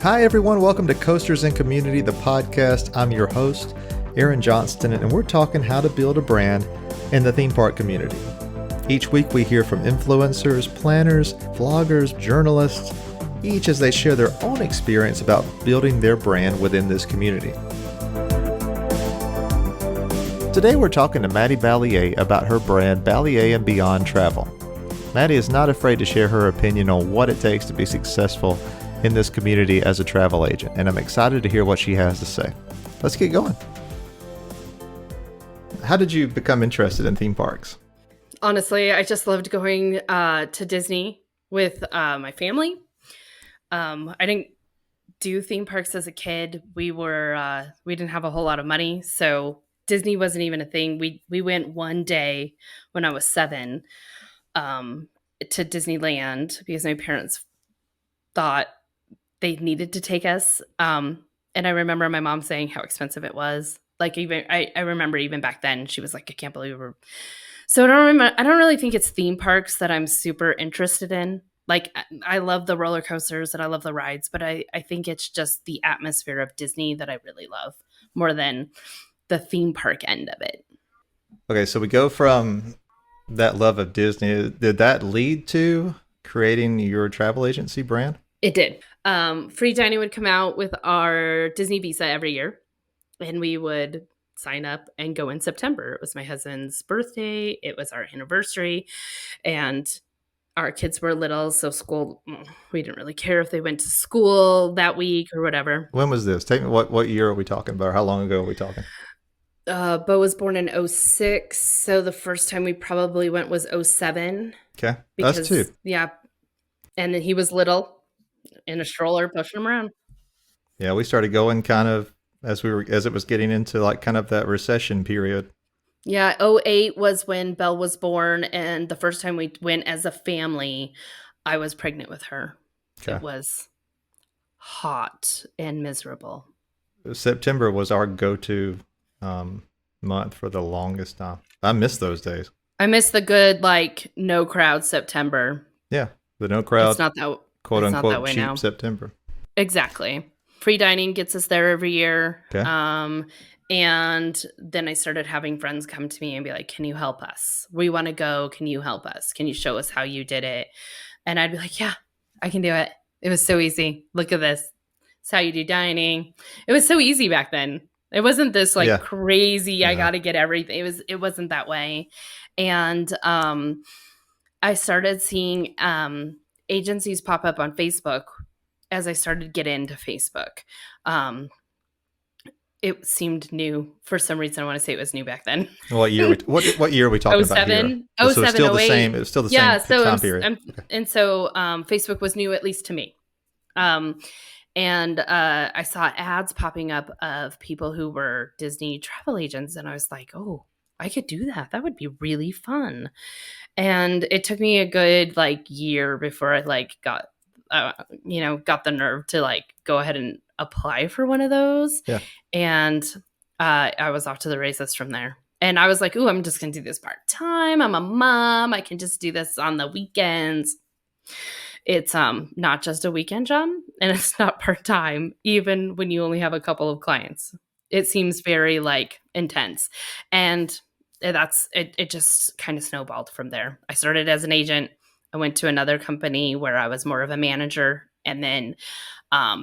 Hi, everyone. Welcome to Coasters and Community, the podcast. I'm your host, Aaron Johnston, and we're talking how to build a brand in the theme park community. Each week, we hear from influencers, planners, vloggers, journalists, each as they share their own experience about building their brand within this community. Today, we're talking to Mattie Balliet about her brand, Balliet and Beyond Travel. Mattie is not afraid to share her opinion on what it takes to be successful in this community as a travel agent, and I'm excited to hear what she has to say. Let's get going. How did you become interested in theme parks? Honestly, I just loved going to Disney with my family. I didn't do theme parks as a kid. We didn't have a whole lot of money, so Disney wasn't even a thing. We went one day when I was 7 to Disneyland because my parents thought they needed to take us. And I remember my mom saying how expensive it was. Like I remember even back then, she was like, I can't believe we're. So I don't really think it's theme parks that I'm super interested in. Like I love the roller coasters and I love the rides, but I think it's just the atmosphere of Disney that I really love more than the theme park end of it. Okay, so we go from that love of Disney. Did that lead to creating your travel agency brand? It did. Free dining would come out with our Disney Visa every year, and we would sign up and go in September. It was my husband's birthday. It was our anniversary, and our kids were little, so school, we didn't really care if they went to school that week or whatever. When was this? Take me. What year are we talking about? How long ago are we talking? Bo was born in 2006, so the first time we probably went was 2007. Okay, that's two. Yeah, and then he was little in a stroller pushing him around. Yeah, we started going kind of as it was getting into like kind of that recession period. Yeah, 2008 was when Belle was born, and the first time we went as a family, I was pregnant with her. Okay. It was hot and miserable. September was our go-to month for the longest time. I miss those days. I miss the good, like, no crowd September. Yeah, the no crowd. It's not that quote unquote cheap now. September. Exactly. Free dining gets us there every year. Okay. And then I started having friends come to me and be like, can you help us? We want to go. Can you help us? Can you show us how you did it? And I'd be like, yeah, I can do it. It was so easy. Look at this. It's how you do dining. It was so easy back then. It wasn't this crazy, I got to get everything. It wasn't that way. And I started seeing agencies pop up on Facebook as I started to get into Facebook. It seemed new for some reason. I want to say it was new back then. What year? What year are we talking about here? 07, so it's still the same. It was still the same time period. And so Facebook was new, at least to me. And I saw ads popping up of people who were Disney travel agents, and I was like, oh, I could do that. That would be really fun. And it took me a good year before I got the nerve to go ahead and apply for one of those. Yeah. And I was off to the races from there. And I was like, ooh, I'm just going to do this part-time. I'm a mom. I can just do this on the weekends. It's not just a weekend job, and it's not part-time, even when you only have a couple of clients. It seems very intense. And it just kind of snowballed from there. I started as an agent. I went to another company where I was more of a manager. And then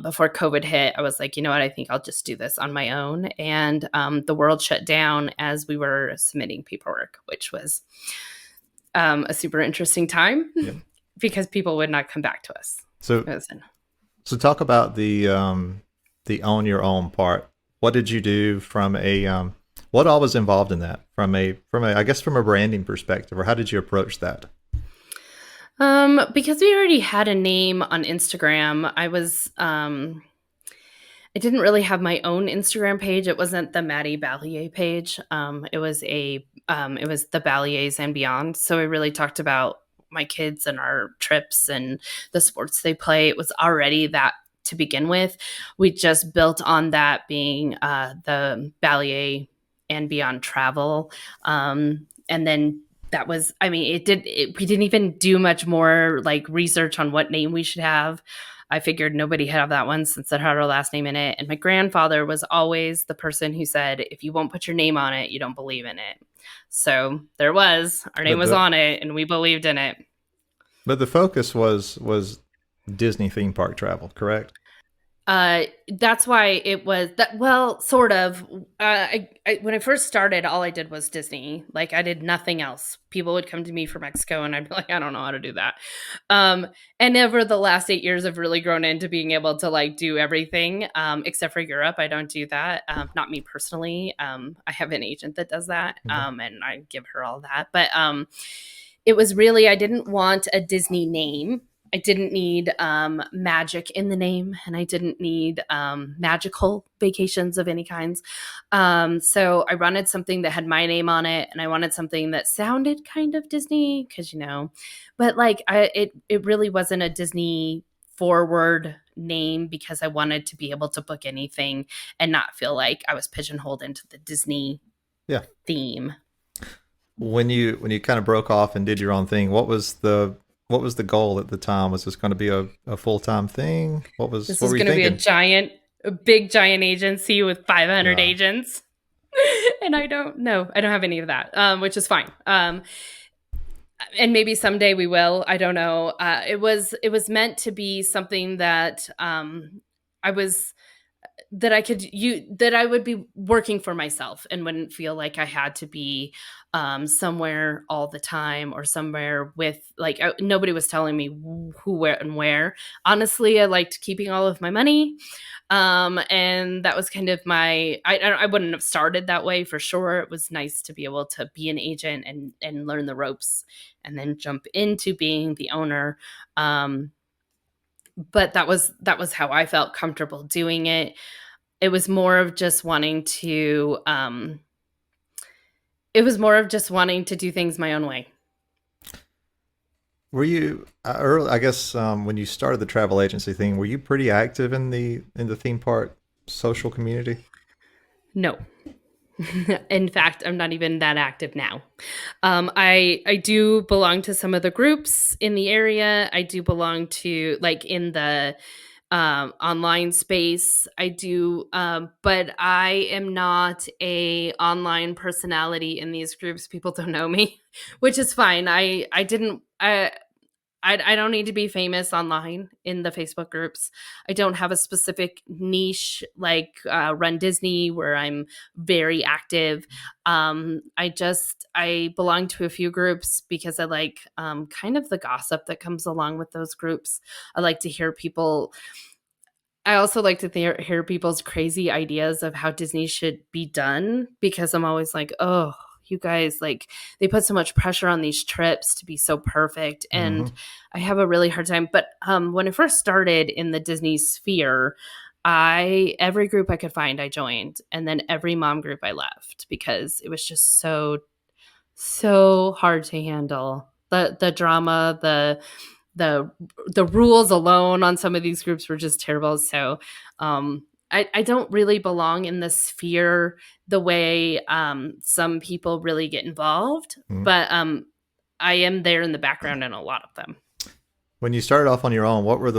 before COVID hit, I was like, you know what? I think I'll just do this on my own. And the world shut down as we were submitting paperwork, which was a super interesting time because people would not come back to us. So talk about the own your own part. What did you do from a what all was involved in that from a I guess from a branding perspective, or how did you approach that? Because we already had a name on Instagram, I didn't really have my own Instagram page. It wasn't the Mattie Balliet page. It was the Balliets and Beyond. So I really talked about my kids and our trips and the sports they play. It was already that to begin with. We just built on that being the Balliet and Beyond Travel. And then that was, we didn't even do much more research on what name we should have. I figured nobody had that one since it had our last name in it. And my grandfather was always the person who said, if you won't put your name on it, you don't believe in it. So there was, our name But was on it, and we believed in it. the focus was Disney theme park travel, correct? That's why it was that. Well, sort of. When I first started, all I did was Disney. Like I did nothing else. People would come to me from Mexico, and I'd be like, I don't know how to do that. Um, and over the last 8 years, I've really grown into being able to like do everything, except for Europe. I don't do that. Not me personally. I have an agent that does that, Okay. and I give her all that. But it was really I didn't want a Disney name. I didn't need magic in the name, and I didn't need magical vacations of any kinds. So I wanted something that had my name on it, and I wanted something that sounded kind of Disney, because but like it really wasn't a Disney forward name because I wanted to be able to book anything and not feel like I was pigeonholed into the Disney Yeah. theme. When you kind of broke off and did your own thing, what was the goal at the time? Was this going to be a full-time thing? This What is were you going to be thinking? a big giant agency with 500 Yeah. agents. And I don't know. I don't have any of that, which is fine. And maybe someday we will. I don't know. It was meant to be something that I was that I could you that I would be working for myself and wouldn't feel like I had to be somewhere all the time or somewhere with like nobody was telling me who, where, and where. Honestly, I liked keeping all of my money, and that was kind of my. I wouldn't have started that way for sure. It was nice to be able to be an agent and learn the ropes, and then jump into being the owner. But that was how I felt comfortable doing it. It was more of just wanting to do things my own way. Were you early? I guess when you started the travel agency thing, were you pretty active in the theme park social community? No. In fact, I'm not even that active now. I do belong to some of the groups in the area. I do belong to like in the online space. I do, but I am not a online personality in these groups. People don't know me, which is fine. I didn't. I don't need to be famous online in the Facebook groups. I don't have a specific niche like Run Disney where I'm very active. I belong to a few groups because I like kind of the gossip that comes along with those groups. I like to hear people. I also like to hear people's crazy ideas of how Disney should be done because I'm always like, oh, you guys, like, they put so much pressure on these trips to be so perfect. Mm-hmm. And I have a really hard time. But when I first started in the Disney sphere, every group I could find, I joined. And then every mom group I left because it was just so hard to handle. The drama, the the rules alone on some of these groups were just terrible. So I don't really belong in the sphere the way some people really get involved, Mm-hmm. but I am there in the background in a lot of them. When you started off on your own, what were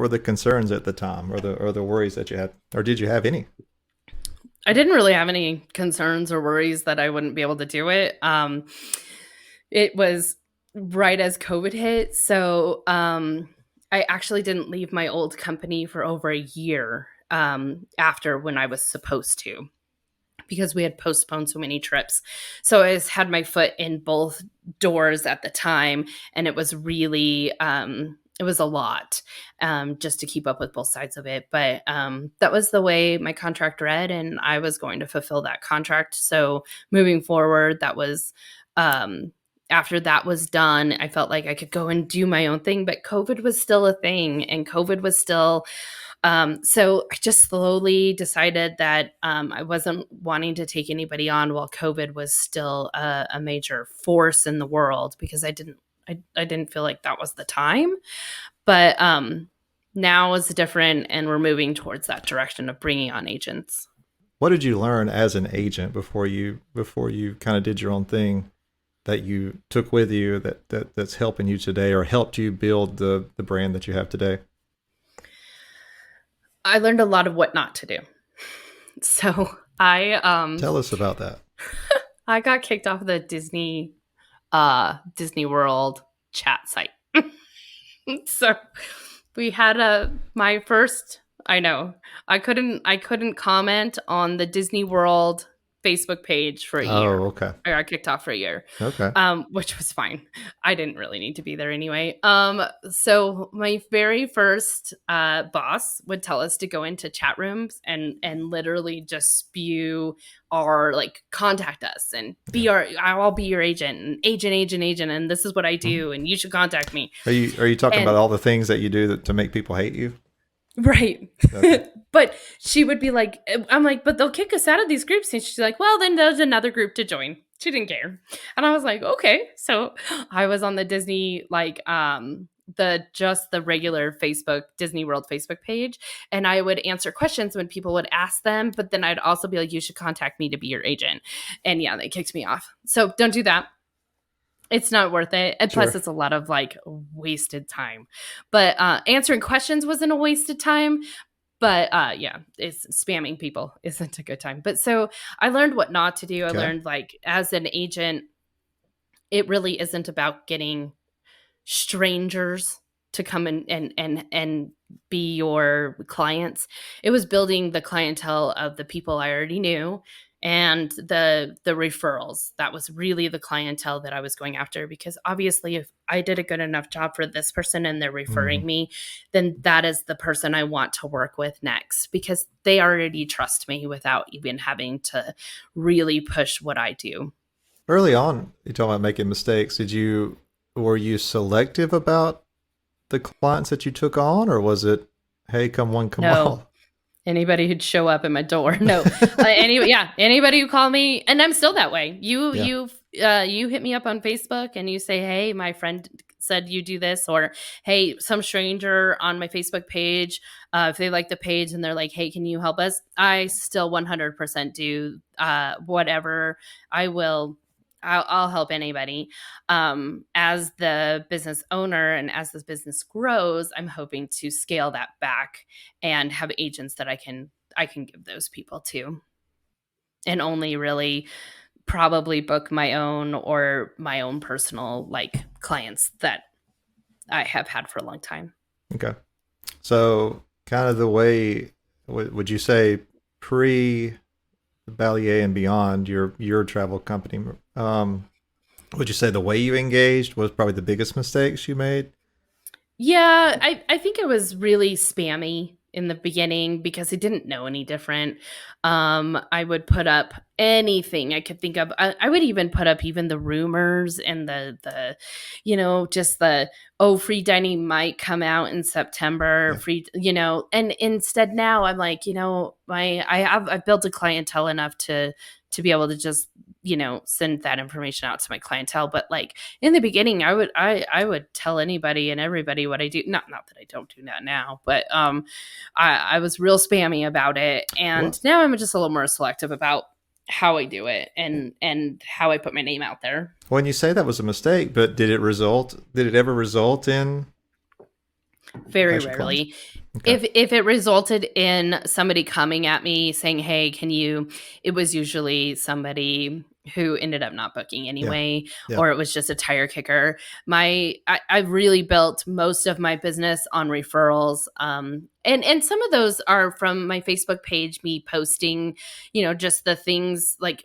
the concerns at the time, or the worries that you had, or did you have any? I didn't really have any concerns or worries that I wouldn't be able to do it. It was right as COVID hit. So I actually didn't leave my old company for over a year after when I was supposed to because we had postponed so many trips. So I just had my foot in both doors at the time. And it was really, it was a lot just to keep up with both sides of it. But that was the way my contract read, and I was going to fulfill that contract. So moving forward, that was after that was done, I felt like I could go and do my own thing, but COVID was still a thing, and COVID was still. So I just slowly decided that I wasn't wanting to take anybody on while COVID was still a major force in the world because I didn't feel like that was the time. But now is different, and we're moving towards that direction of bringing on agents. What did you learn as an agent before you kind of did your own thing that you took with you that's helping you today or helped you build the brand that you have today? I learned a lot of what not to do. So Tell us about that. I got kicked off the Disney World chat site. So we had my first, I know. I couldn't comment on the Disney World Facebook page for a Oh, year. okay. I got kicked off for a year. Okay. Which was fine. I didn't really need to be there anyway. So my very first boss would tell us to go into chat rooms and literally just spew our like contact us and Yeah. I'll be your agent and agent, and this is what I Mhm. do and you should contact me. Are you talking about And all the things that you do to make people hate you? right. Okay. But she would be like, I'm like, but they'll kick us out of these groups. And she's like, well, then there's another group to join. She didn't care. And I was like, okay. So I was on the Disney, like, the regular Facebook, Disney World Facebook page. And I would answer questions when people would ask them. But then I'd also be like, you should contact me to be your agent. And yeah, they kicked me off. So don't do that. It's not worth it. And plus, Sure. it's a lot of like wasted time. But answering questions wasn't a wasted time. But yeah, it's spamming people isn't a good time. But so I learned what not to do. I Okay. learned like as an agent, it really isn't about getting strangers to come and be your clients. It was building the clientele of the people I already knew and the referrals. That was really the clientele that I was going after, because obviously if I did a good enough job for this person and they're Mhm. referring me, then that is the person I want to work with next, because they already trust me without even having to really push what I do. Early on, you talking about making mistakes. Were you selective about the clients that you took on, or was it, hey, come one, come No, all? anybody who'd show up at my door. No, anybody who called me, and I'm still that way. Yeah. You hit me up on Facebook and you say, "Hey, my friend said you do this," or "Hey, some stranger on my Facebook page, if they like the page and they're like, "Hey, can you help us?" I still 100% do whatever. I will. I'll help anybody. As the business owner and as this business grows, I'm hoping to scale that back and have agents that I can give those people to, and only really probably book my own or my own personal like clients that I have had for a long time. Okay. So, kind of the way, would you say pre Ballier and beyond your travel company, would you say the way you engaged was probably the biggest mistakes you made? Yeah, I think it was really spammy in the beginning because I didn't know any different. I would put up anything I could think of. I would even put up even the rumors and just the, oh, free dining might come out in September, Yeah. free, and instead now I'm like, I've built a clientele enough to be able to just, send that information out to my clientele. But like in the beginning, I would tell anybody and everybody what I do. Not that I don't do that now, but I was real spammy about it, and Well, now I'm just a little more selective about how I do it and how I put my name out there. when you say that was a mistake, but did it ever result in Very actual clients? rarely. Okay. If it resulted in somebody coming at me saying, "Hey, can you?" It was usually somebody who ended up not booking Yeah. anyway, Yeah. or it was just a tire kicker. I've really built most of my business on referrals, and some of those are from my Facebook page, me posting, just the things like.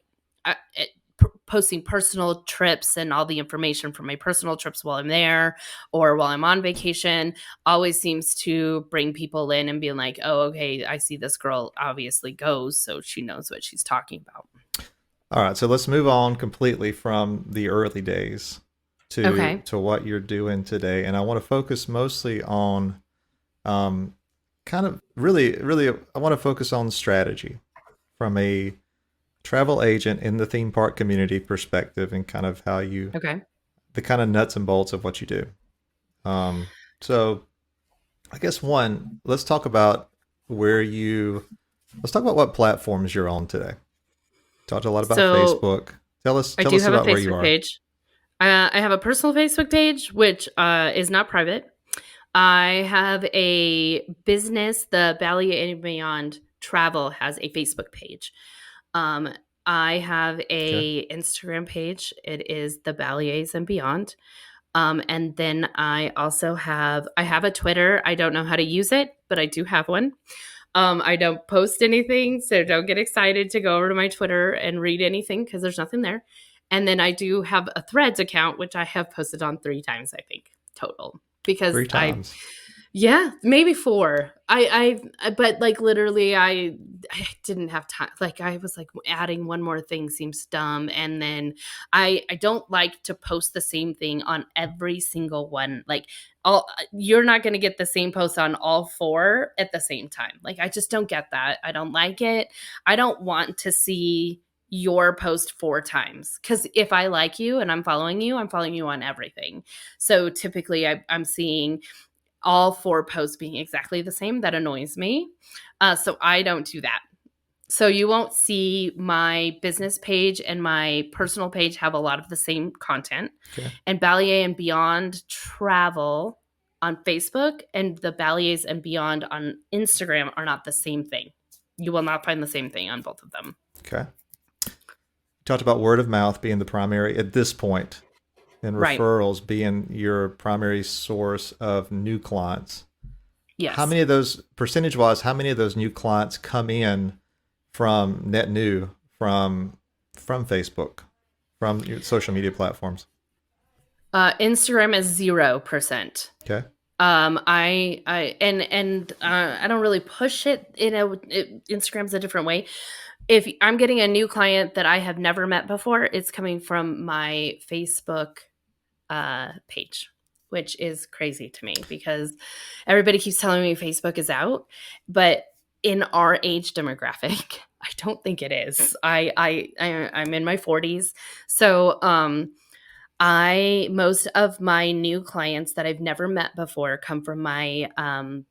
Posting personal trips and all the information from my personal trips while I'm there or while I'm on vacation always seems to bring people in and being like, oh, okay, I see this girl obviously goes, so she knows what she's talking about. All right. So let's move on completely from the early days to Okay. what you're doing today, and I want to focus mostly on um, kind of really. I want to focus on strategy from a travel agent in the theme park community perspective, and kind of how you Okay. the kind of nuts and bolts of what you do. So I guess let's talk about where you let's talk about what platforms you're on today. Talked a lot about So Facebook. I Tell do us have a about where you Facebook are. page. I have a personal Facebook page, which is not private. I have a business, the Ballet and Beyond Travel has a Facebook page. Um, I have Okay. a Instagram page. It is the Ballets and Beyond. And then I have a Twitter. I don't know how to use it, but I do have one. I don't post anything, so don't get excited to go over to my Twitter and read anything because there's nothing there. And then I do have a Threads account, which I have posted on 3 times, I think, total. Because Three times. yeah, maybe four. But like literally, I didn't have time. Like I was like adding one more thing seems dumb, and then I don't like to post the same thing on every single one. Like all you're not going to get the same post on all four at the same time. Like I just don't get that. I don't like it. I don't want to see your post 4 times because if I like you and I'm following you on everything. So typically I'm seeing all four posts being exactly the same. That annoys me. So I don't do that. So you won't see my business page and my personal page have a lot of the same content. Okay. And Ballet and Beyond Travel on Facebook and the Ballets and Beyond on Instagram are not the same thing. You will not find the same thing on both of them. Okay. You talked about word of mouth being the primary at this point, and Right. referrals being your primary source of new clients. How Yes. many of those, percentage wise, how many of those new clients come in from net new from Facebook, from your social media platforms? Instagram is 0%. Okay. I don't really push it. Instagram's a different way. If I'm getting a new client that I have never met before, it's coming from my Facebook page, which is crazy to me because everybody keeps telling me Facebook is out, but in our age demographic, I don't think it is. I'm in my 40s, so I most of my new clients that I've never met before come from my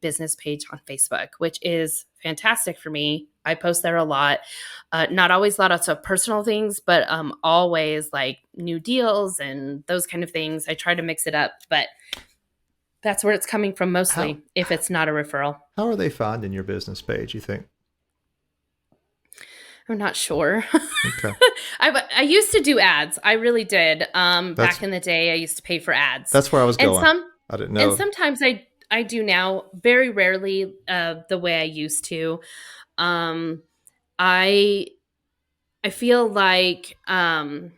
business page on Facebook, which is fantastic for me. I post there a lot, not always lots of personal things, but always like new deals and those kind of things. I try to mix it up, but that's where it's coming from How mostly. If it's not a referral, how are they finding your business page, you think? I'm not sure. Okay. I used to do ads. I really did. That's Back in the day, I used to pay for ads, that's where I was and going. I didn't know. sometimes I do now. Very rarely, the way I used to. Um, I I feel like I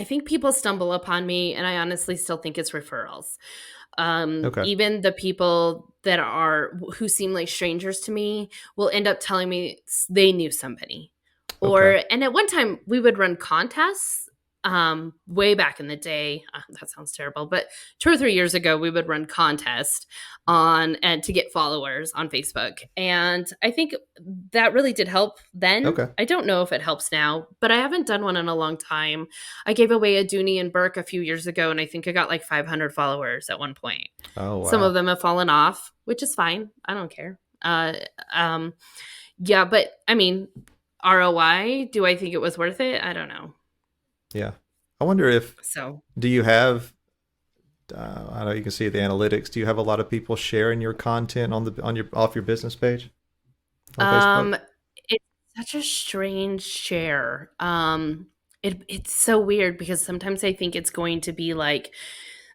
think people stumble upon me, and I honestly still think it's referrals. Okay. Even the people that are who seem like strangers to me will end up telling me they knew somebody. Okay. And at one time we would run contests, way back in the day. That sounds terrible, but 2 or 3 years ago we would run contests on and to get followers on Facebook. And I think that really did help then. Okay. I don't know if it helps now, but I haven't done one in a long time. I gave away a Dooney and Burke a few years ago, and I think I got like 500 followers at one point. Oh Some of wow. them have fallen off, which is fine. I don't care. Um, yeah, but I mean, ROI, do I think it was worth it? I don't know. Yeah. I wonder if So, do you have I know you can see the analytics. Do you have a lot of people sharing your content on your off your business page on Facebook? um, it's such a strange share. It's so weird because sometimes I think it's going to be like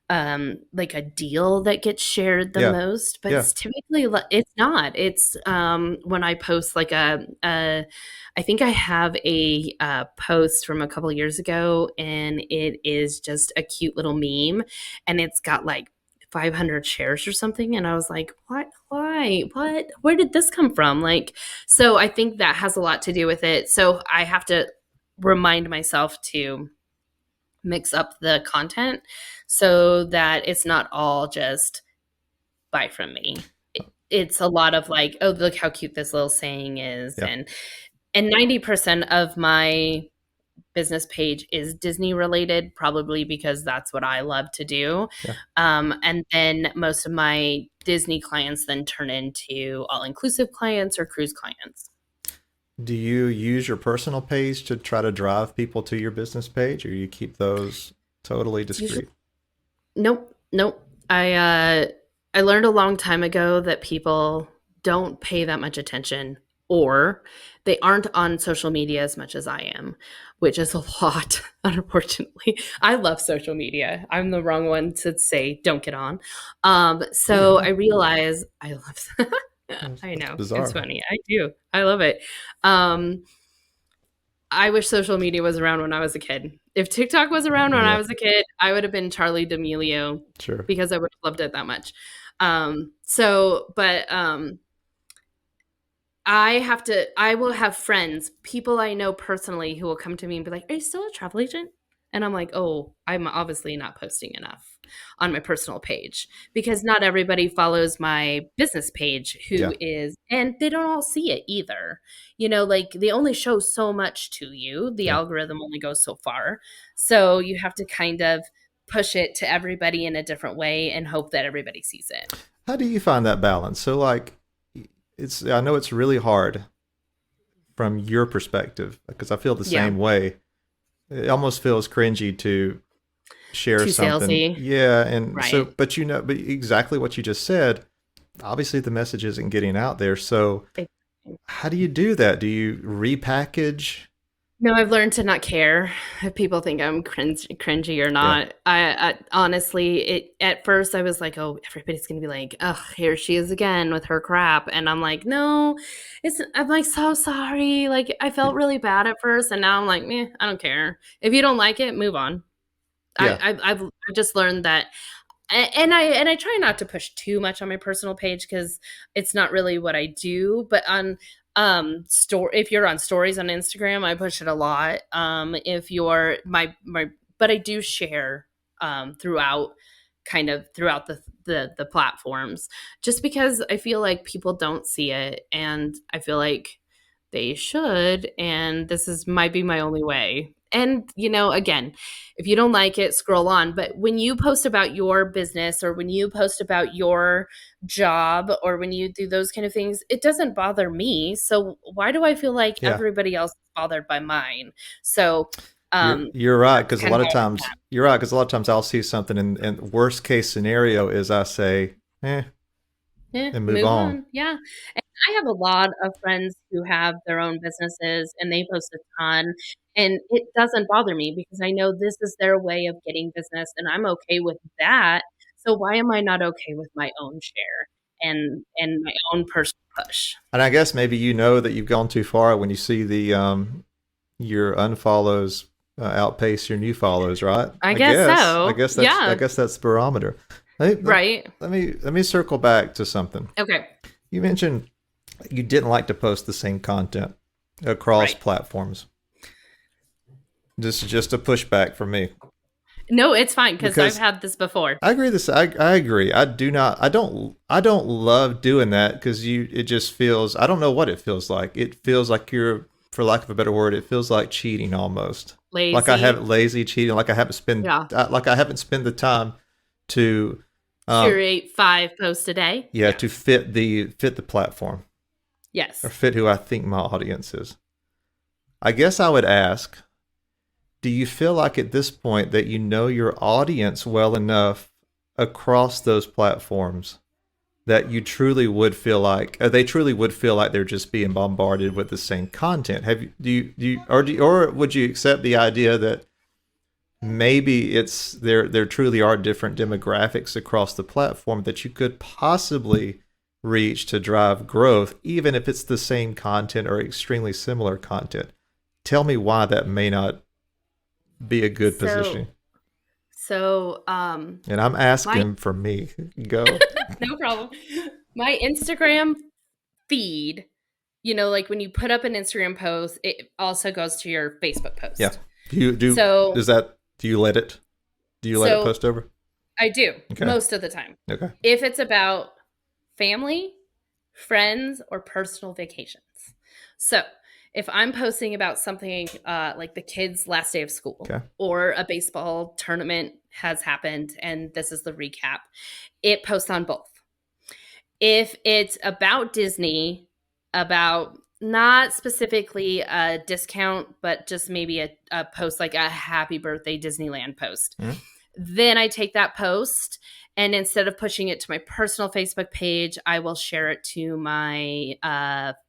a deal that gets shared the Yeah. most, but Yeah. it's typically it's not. It's when I post like a I think I have a post from a couple of years ago, and it is just a cute little meme, and it's got like 500 shares or something, and I was like, what? Why? What? Where did this come from? Like, so I think that has a lot to do with it. So I have to remind myself to mix up the content so that it's not all just buy from me. It's a lot of like, oh, look how cute this little saying is, Yeah. and 90% of my business page is Disney related, probably because that's what I love to do. Yeah. And then most of my Disney clients then turn into all inclusive clients or cruise clients. Do you use your personal page to try to drive people to your business page, or you keep those totally It's usually discreet? nope, nope. I I learned a long time ago that people don't pay that much attention, or they aren't on social media as much as I am, which is a lot, unfortunately. I love social media. I'm the wrong one to say don't get on. Get So I on. realize I love I That's know. It's bizarre. funny. I do. I love it. Um, I wish social media was around when I was a kid. If TikTok was around when I Yeah, was a kid, I would have been Charlie D'Amelio sure. because I would have loved it that much. But I will have friends, people I know personally who will come to me and be like, "Are you still a travel agent?" And I'm like, "Oh, I'm obviously not posting enough on my personal page because not everybody follows my business page Yeah, and they don't all see it either. Like they only show so much to you. The yeah. algorithm only goes so far. So you have to kind of push it to everybody in a different way and hope that everybody sees it." How do you find that balance? So like, I know it's really hard from your perspective because I feel the Yeah. same way. It almost feels cringy to share Too something. salesy. Yeah, and so Right. but but exactly what you just said, obviously the message isn't getting out there. So how do you do that? Do you repackage? No, I've learned to not care if people think I'm cringy or Yeah. not. I honestly, at first I was like, oh, everybody's gonna be like, oh, here she is again with her crap, and I'm like, no, I'm like so sorry. Like I felt really bad at first, and now I'm like, meh, I don't care. If you don't like it, move on. Yeah. I've just learned that and I try not to push too much on my personal page because it's not really what I do. But on store if you're on stories on Instagram, I push it a lot. If you're my but I do share throughout throughout the platforms just because I feel like people don't see it and I feel like they should, and this is might be my only way. And again, if you don't like it, scroll on. But when you post about your business or when you post about your job or when you do those kind of things, it doesn't bother me. So why do I feel like Yeah. everybody else is bothered by mine? So You're right that's because a kind of lot of how I times you're right because a lot of times I'll see something and worst case scenario is I say yeah, and move move on. on. Yeah. And I have a lot of friends who have their own businesses and they post a ton. And it doesn't bother me because I know this is their way of getting business and I'm okay with that. So why am I not okay with my own share and my own personal push? And I guess maybe you know that you've gone too far when you see the your unfollows outpace your new follows, right? I I guess guess. I so. guess Yeah. that's the barometer. Let, let, Right. let me circle back to something. Okay. You mentioned you didn't like to post the same content across Right. platforms. This is just a pushback for me No, it's fine because I've because had this before. I agree. I agree. I do not. I don't love doing that because you. It just feels. I don't know what it feels like. It feels like you're, for lack of a better word, it feels like cheating almost. Like I Lazy. haven't lazy cheating. Yeah. Like I haven't spent the time to, um, Curate 5 posts a day. yeah, Yeah. to fit the platform or Yes. fit who I think my audience is. I guess I would ask, do you feel like at this point that you know your audience well enough across those platforms that you truly would feel like they truly would feel like they're just being bombarded with the same content? Have you or would you accept the idea that maybe there truly are different demographics across the platform that you could possibly reach to drive growth, even if it's the same content or extremely similar content? Tell me why that may not be a good So position. so And I'm my asking for me. Go. no problem. My Instagram feed, like when you put up an Instagram post, it also goes to your Facebook Yeah. post. Do you do So does that do you let it so post over? I do Okay. most of the time. Okay. If it's about family, friends, or personal vacations. So if I'm posting about something like the kids' last day of school Okay. or a baseball tournament has happened and this is the recap, it posts on both. If it's about Disney, about not specifically a discount, but just maybe a post like a happy birthday Disneyland post, Mhm. Then I take that post, and instead of pushing it to my personal Facebook page, I will share it to my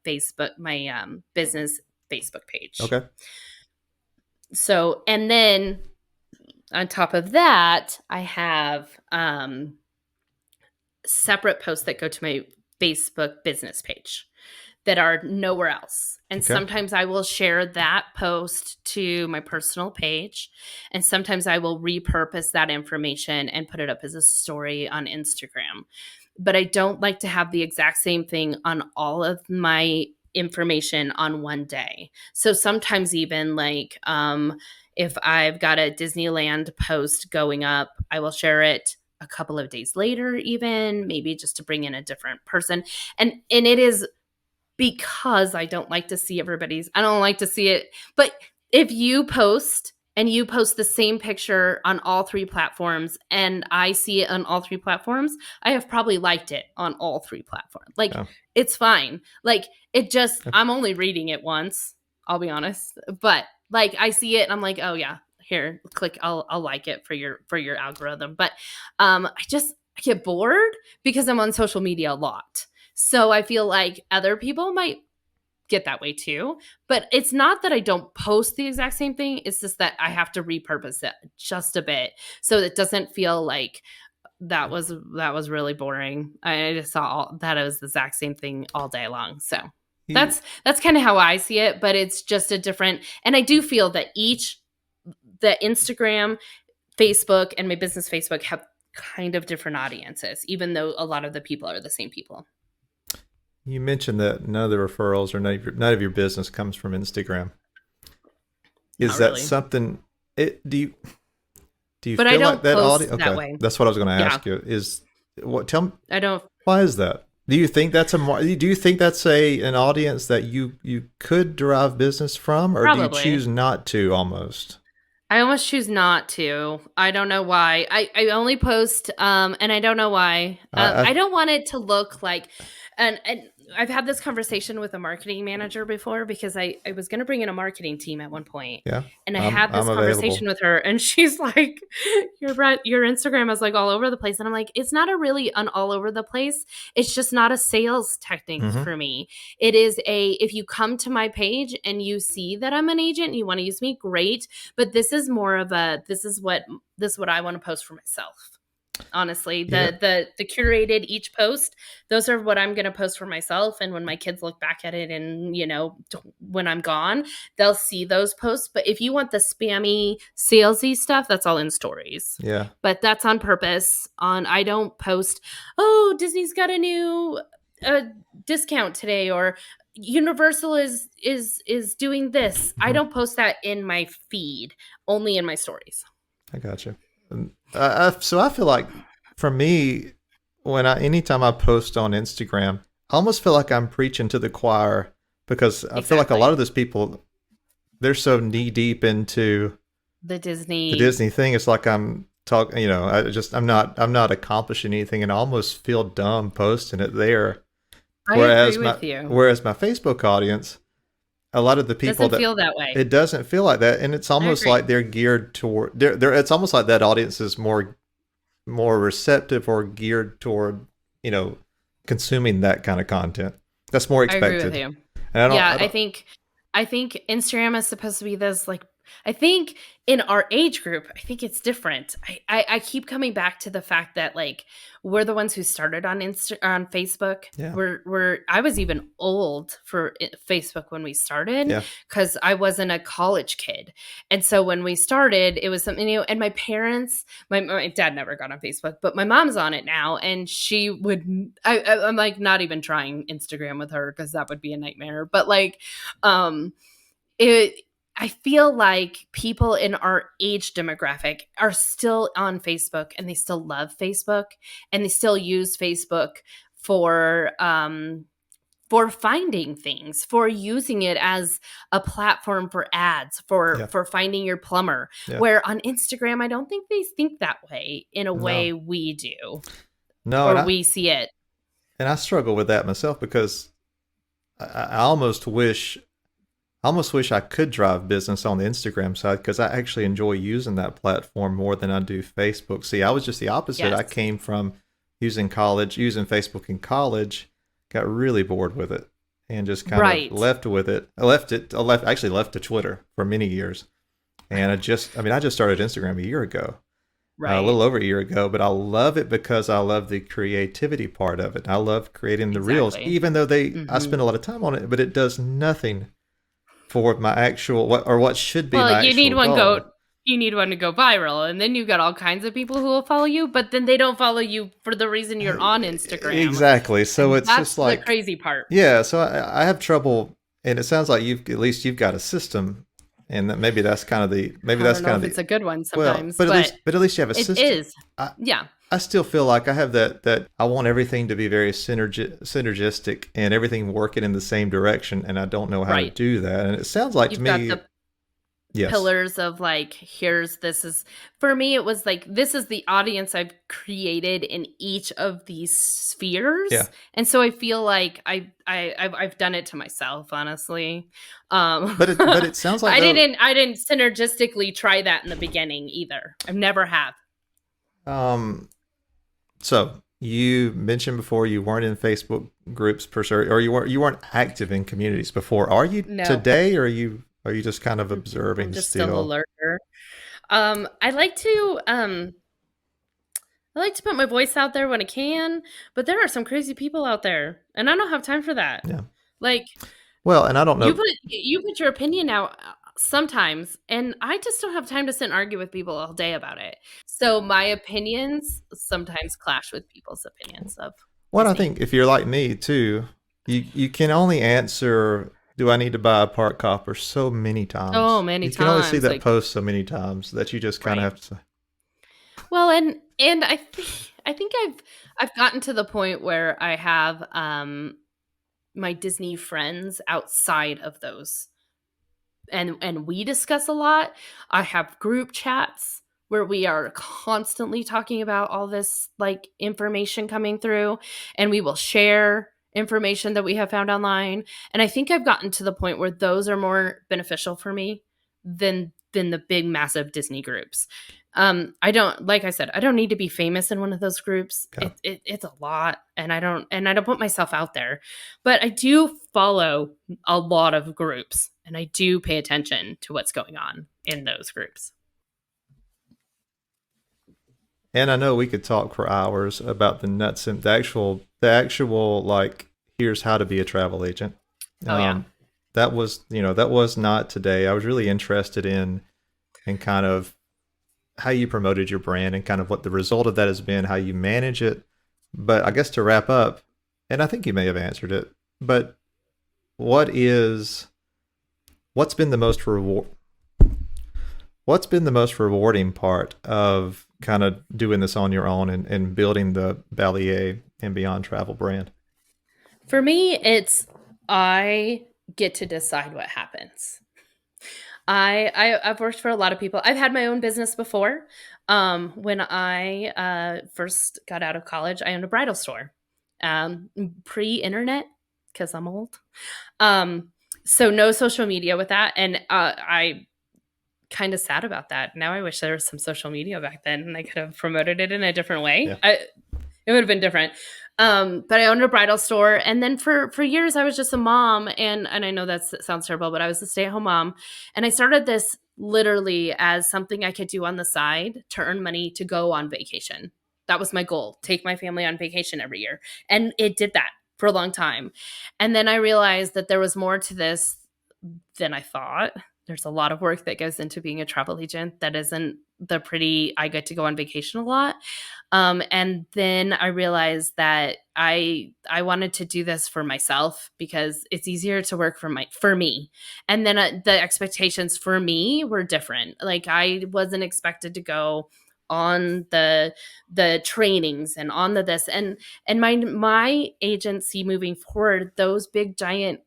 Facebook, my business Facebook page. Okay. So, and then on top of that, I have separate posts that go to my Facebook business page that are nowhere else. And Okay. sometimes I will share that post to my personal page. And sometimes I will repurpose that information and put it up as a story on Instagram. But I don't like to have the exact same thing on all of my information on one day. So sometimes even like if I've got a Disneyland post going up, I will share it a couple of days later, even maybe just to bring in a different person. And it is because I don't like to see I don't like to see it. But if you post and you post the same picture on all three platforms and I see it on all three platforms, I have probably liked it on all three platforms. Like, Oh. it's fine. Like, it just, Okay. I'm only reading it once, I'll be honest. But like, I see it and I'm like, oh yeah, here, click, I'll like it for your algorithm. But I get bored because I'm on social media a lot. So I feel like other people might get that way too. But it's not that I don't post the exact same thing. It's just that I have to repurpose it just a bit so it doesn't feel like that was really boring. I just saw that it was the exact same thing all day long. So You, that's kind of how I see it, but it's just a different, and I do feel that the Instagram, Facebook, and my business Facebook have kind of different audiences, even though a lot of the people are the same people. you mentioned that none of the referrals or none of your business comes from Instagram. Is Not that really. something? Do you But I feel like don't that post audience? that Okay, way. that's what I was going to Yeah. ask you. Is what? Tell me, I don't. why is that? Do you think that's do you think that's an audience that you could derive business from, or do you Probably. choose not to almost? I almost choose not to. I don't know why. I only post and I don't know why. I I don't want it to look like, and I've had this conversation with a marketing manager before because I was going to bring in a marketing team at one point, yeah, and I had I'm this conversation available. with her, and she's like, your Instagram is like all over the place," and I'm like, it's not a really an all over the place. It's just not a sales technique Mm-hmm. for me. It is if you come to my page and you see that I'm an agent and you want to use me, great. But this is more of a this is what I want to post for myself. Honestly, Yeah, the curated each post, those are what I'm going to post for myself, and when my kids look back at it and when I'm gone, they'll see those posts. But if you want the spammy salesy stuff, that's all in stories. yeah, But that's on purpose. I don't post, oh, Disney's got a new uh, discount today, or Universal is doing this. I hmm don't post that in my feed, only in my stories. I got you. So I feel like for me, anytime I post on Instagram, I almost feel like I'm preaching to the choir because I feel like a lot Exactly. of those people, they're so knee deep into The the Disney. Disney thing. It's like I'm talking, I'm not accomplishing anything, and I almost feel dumb posting it there. I agree Whereas with you. my Facebook audience, a lot of the people Doesn't that feel that way. it doesn't feel like that, and it's I almost agree. like they're geared toward. It's almost like that audience is more receptive or geared toward you know consuming that kind of content. That's more I agree with expected, you. and Yeah, I don't. I think Instagram is supposed to be this like I think in our age group, I think it's different. I keep coming back to the fact that like we're the ones who started on Facebook. Yeah, We're I was even old for Facebook when we started yeah, because I wasn't a college kid, and so when we started, it was something new. And my parents, my dad never got on Facebook, but my mom's on it now, and she would. I'm like not even trying Instagram with her because that would be a nightmare. But like um it I feel like people in our age demographic are still on Facebook and they still love Facebook and they still use Facebook for finding things, for using it as a platform for ads, yeah, for finding your plumber. yeah. Where on Instagram, I don't think they think that way in a No, way we do no, or we see it. and I struggle with that myself because I almost wish. I almost wish I could drive business on the Instagram side because I actually enjoy using that platform more than I do Facebook. See, I was just the opposite. I Yes. came from using Facebook in college, got really bored with it, and just kind of Right. left with it. Actually left to Twitter for many years. And I just started Instagram a year ago, a little Right. over a year ago, but I love it because I love the creativity part of it. I love creating the reels, Exactly. even though I Hmm. spend a lot of time on it, but it does nothing for my actual what should be Well, my actual goal. you need one to go viral, and then you've got all kinds of people who will follow you, but then they don't follow you for the reason you're on Instagram. Exactly. So And it's that's just the like, crazy part. yeah. So I have trouble, and it sounds like at least you've got a system, and that maybe I that's don't know kind of if the it's a good one well, sometimes, but but at least you have a it system. is. I Yeah. I still feel like I have that I want everything to be very synergistic and everything working in the same direction, and I don't know how to Right. do that. And it sounds like to You've got me, the yes, pillars of like, here's this is for me, it was like, this is the audience I've created in each of these yeah. spheres. And so I feel like I've done it to myself, honestly. But it sounds like though, I didn't synergistically try that in the beginning either. I've never have. um, so you mentioned before you weren't in Facebook groups per se, or you weren't active in communities before. Are you No. today, or are you just kind of I'm observing just still a still? lurker. I like to put my voice out there when I can, but there are some crazy people out there, and I don't have time for that. Yeah. Like, Well, and I don't know. you put your opinion out sometimes, and I just don't have time to sit and argue with people all day about it. So my opinions sometimes clash with people's opinions of What I Disney. think if you're like me too, you can only answer, "Do I need to buy a park copper?" so many So times. many You can only see times, that like, post so many times that you just kind of right. have to say, Well, and I think I've gotten to the point where I have my Disney friends outside of those, and we discuss a lot. I have group chats where we are constantly talking about all this like information coming through, and we will share information that we have found online. And I think I've gotten to the point where those are more beneficial for me than the big massive Disney groups. I don't, like I said, I don't need to be famous in one of those groups. yeah. It's a lot, and I don't put myself out there, but I do follow a lot of groups, and I do pay attention to what's going on in those groups. And I know we could talk for hours about the nuts and the actual like here's how to be a travel agent. Oh yeah. Um, that was not today. I was really interested in kind of how you promoted your brand and kind of what the result of that has been, how you manage it. But I guess to wrap up, and I think you may have answered it, but what is what's been the most reward what's been the most rewarding part of kind of doing this on your own and building the Ballier and Beyond Travel brand? For me, it's I get to decide what happens. I've worked for a lot of people. I've had my own business before. When I first got out of college, I owned a bridal store, pre-internet because I'm old. Um, so no social media with that, and I kind of sad about that. Now I wish there was some social media back then, and I could have promoted it in a different Yeah. way. It would have been different. But I owned a bridal store, and then for years I was just a mom, and I know that sounds terrible, but I was a stay at home mom, and I started this literally as something I could do on the side to earn money to go on vacation. That was my goal: take my family on vacation every year, and it did that for a long time. And then I realized that there was more to this than I thought. There's a lot of work that goes into being a travel agent that isn't the pretty, I get to go on vacation a lot. And then I realized that I wanted to do this for myself because it's easier to work for me. And then the expectations for me were different. Like I wasn't expected to go on the trainings and on the this and my agency moving forward, those big giant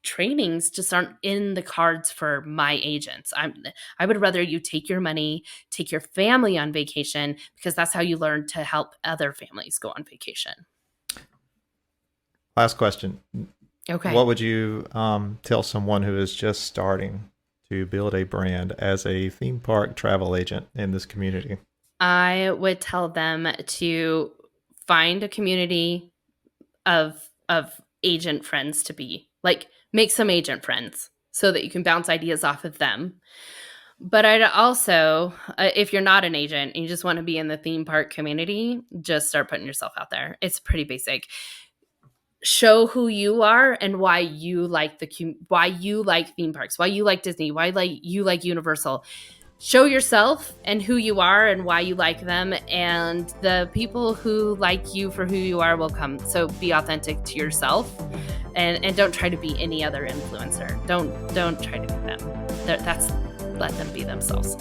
trainings just aren't in the cards for my agents. I would rather you take your money, take your family on vacation because that's how you learn to help other families go on vacation. Last question. Okay. What would you tell someone who is just starting to build a brand as a theme park travel agent in this community? I would tell them to find a community of agent friends to be. Like, make some agent friends so that you can bounce ideas off of them. But I'd also, if you're not an agent and you just want to be in the theme park community, just start putting yourself out there. It's pretty basic. Show who you are and why you like why you like theme parks, why you like Disney, why you like Universal. Show yourself and who you are and why you like them, and the people who like you for who you are will come. So be authentic to yourself, and don't try to be any other influencer. Don't try to be them. That's let them be themselves.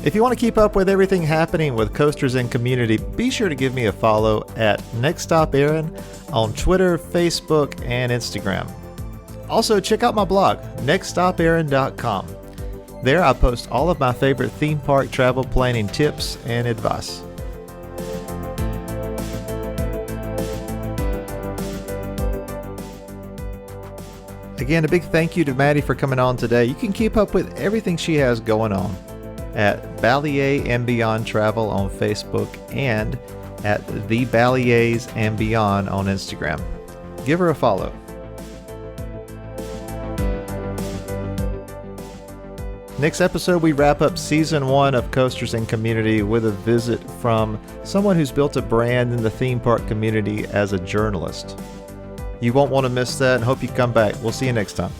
If you want to keep up with everything happening with Coasters and Community, be sure to give me a follow at Next Stop Aaron on Twitter, Facebook, and Instagram. Also, check out my blog, nextstopaaron.com. There I post all of my favorite theme park travel planning tips and advice. Again, a big thank you to Mattie for coming on today. You can keep up with everything she has going on at Ballier and Beyond Travel on Facebook and at The Balliers and Beyond on Instagram. Give her a follow. Next episode, we wrap up Season 1 of Coasters and Community with a visit from someone who's built a brand in the theme park community as a journalist. You won't want to miss that, and hope you come back. We'll see you next time.